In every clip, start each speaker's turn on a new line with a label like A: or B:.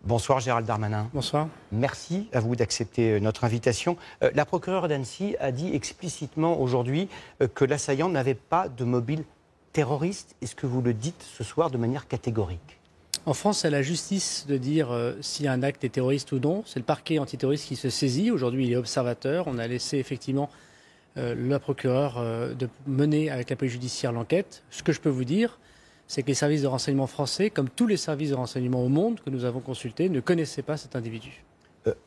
A: Bonsoir Gérald Darmanin.
B: Bonsoir.
A: Merci à vous d'accepter notre invitation. La procureure d'Annecy a dit explicitement aujourd'hui que l'assaillant n'avait pas de mobile terroriste. Est-ce que vous le dites ce soir de manière catégorique ?
B: En France, c'est à la justice de dire si un acte est terroriste ou non. C'est le parquet antiterroriste qui se saisit. Aujourd'hui, il est observateur. On a laissé effectivement la procureure de mener avec la police judiciaire l'enquête. Ce que je peux vous dire, c'est que les services de renseignement français, comme tous les services de renseignement au monde que nous avons consultés, ne connaissaient pas cet individu.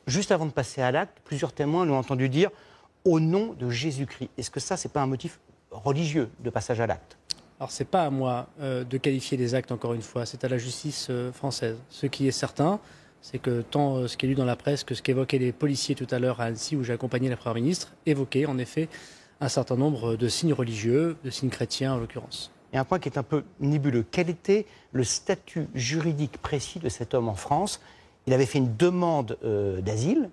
A: Juste avant de passer à l'acte, plusieurs témoins l'ont entendu dire « au nom de Jésus-Christ ». Est-ce que ça, c'est pas un motif religieux de passage à l'acte ?
B: Alors, ce n'est pas à moi de qualifier les actes, encore une fois, c'est à la justice française. Ce qui est certain, c'est que tant ce qui est lu dans la presse que ce qu'évoquaient les policiers tout à l'heure à Annecy, où j'ai accompagné la Première ministre, évoquaient en effet un certain nombre de signes religieux, de signes chrétiens en l'occurrence.
A: Il y a un point qui est un peu nébuleux. Quel était le statut juridique précis de cet homme en France ? Il avait fait une demande d'asile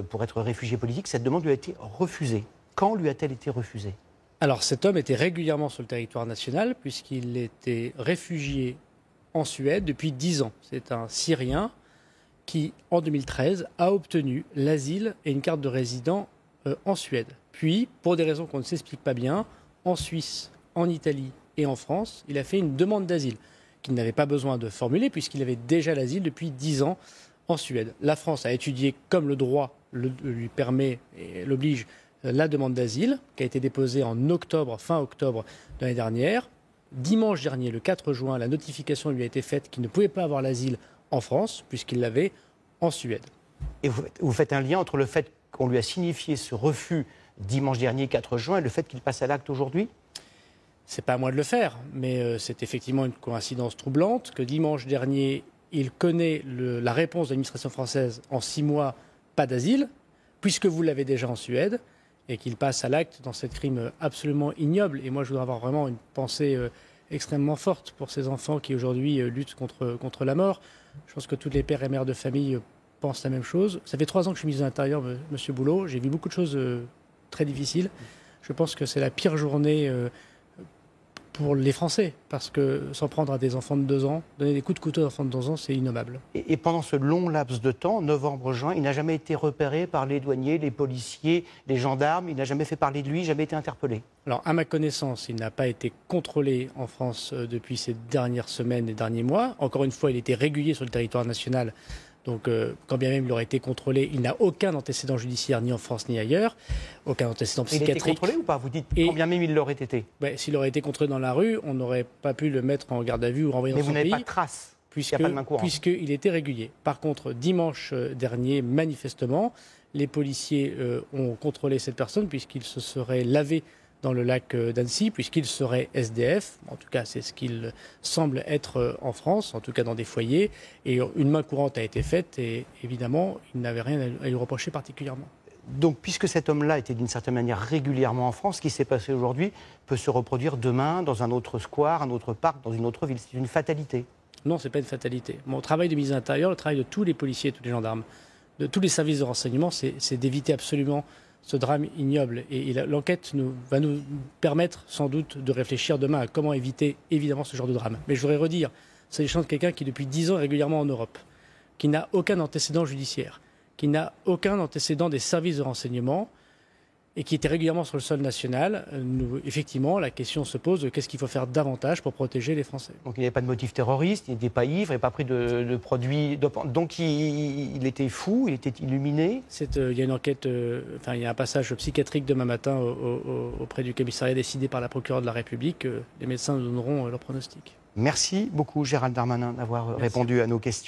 A: pour être réfugié politique. Cette demande lui a été refusée. Quand lui a-t-elle été refusée ?
B: Alors cet homme était régulièrement sur le territoire national puisqu'il était réfugié en Suède depuis 10 ans. C'est un Syrien qui, en 2013, a obtenu l'asile et une carte de résident en Suède. Puis, pour des raisons qu'on ne s'explique pas bien, en Suisse, en Italie et en France, il a fait une demande d'asile qu'il n'avait pas besoin de formuler puisqu'il avait déjà l'asile depuis 10 ans en Suède. La France a étudié comme le droit lui permet et l'oblige la demande d'asile qui a été déposée en octobre, fin octobre de l'année dernière. Dimanche dernier, le 4 juin, la notification lui a été faite qu'il ne pouvait pas avoir l'asile en France puisqu'il l'avait en Suède.
A: Et vous faites un lien entre le fait qu'on lui a signifié ce refus dimanche dernier, 4 juin, et le fait qu'il passe à l'acte aujourd'hui ?
B: C'est pas à moi de le faire, mais c'est effectivement une coïncidence troublante que dimanche dernier, il connaît la réponse de l'administration française en 6 mois, pas d'asile, puisque vous l'avez déjà en Suède, et qu'il passe à l'acte dans ce crime absolument ignoble. Et moi, je voudrais avoir vraiment une pensée extrêmement forte pour ces enfants qui aujourd'hui luttent contre la mort. Je pense que tous les pères et mères de famille pensent la même chose. Ça fait 3 ans que je suis ministre de l'Intérieur, Monsieur Boulot. J'ai vu beaucoup de choses très difficiles. Je pense que c'est la pire journée pour les Français, parce que s'en prendre à des enfants de 2 ans, donner des coups de couteau à des enfants de 2 ans, c'est innommable.
A: Et pendant ce long laps de temps, novembre-juin, il n'a jamais été repéré par les douaniers, les policiers, les gendarmes, il n'a jamais fait parler de lui, jamais été interpellé.
B: Alors, à ma connaissance, il n'a pas été contrôlé en France depuis ces dernières semaines et derniers mois. Encore une fois, il était régulier sur le territoire national. Donc, quand bien même il aurait été contrôlé, il n'a aucun antécédent judiciaire ni en France ni ailleurs, aucun antécédent psychiatrique.
A: Il a été contrôlé ou pas ? Vous dites quand bien même il l'aurait été.
B: S'il aurait été contrôlé dans la rue, on n'aurait pas pu le mettre en garde à vue ou renvoyer dans son pays.
A: Mais vous n'avez pas de trace, il n'y a pas de main courante.
B: Puisqu'il était régulier. Par contre, dimanche dernier, manifestement, les policiers ont contrôlé cette personne puisqu'il se serait lavé dans le lac d'Annecy, puisqu'il serait SDF, en tout cas c'est ce qu'il semble être en France, en tout cas dans des foyers, et une main courante a été faite, et évidemment, il n'avait rien à lui reprocher particulièrement.
A: Donc, puisque cet homme-là était d'une certaine manière régulièrement en France, ce qui s'est passé aujourd'hui peut se reproduire demain dans un autre square, un autre parc, dans une autre ville. C'est une fatalité.
B: Non, ce n'est pas une fatalité. Mon travail de ministre de l'Intérieur, le travail de tous les policiers, tous les gendarmes, de tous les services de renseignement, c'est d'éviter absolument ce drame ignoble. Et l'enquête va nous permettre sans doute de réfléchir demain à comment éviter évidemment ce genre de drame. Mais je voudrais redire, c'est l'échange de quelqu'un qui depuis 10 ans est régulièrement en Europe, qui n'a aucun antécédent judiciaire, qui n'a aucun antécédent des services de renseignement et qui était régulièrement sur le sol national. Effectivement, la question se pose de qu'est-ce qu'il faut faire davantage pour protéger les Français.
A: Donc il n'y avait pas de motif terroriste, il n'était pas ivre, il n'avait pas pris de produits dopants. Donc il était fou, il était illuminé.
B: Il y a une enquête, il y a un passage psychiatrique demain matin auprès du commissariat décidé par la procureure de la République. Les médecins nous donneront leur pronostic.
A: Merci beaucoup Gérald Darmanin d'avoir répondu à nos questions.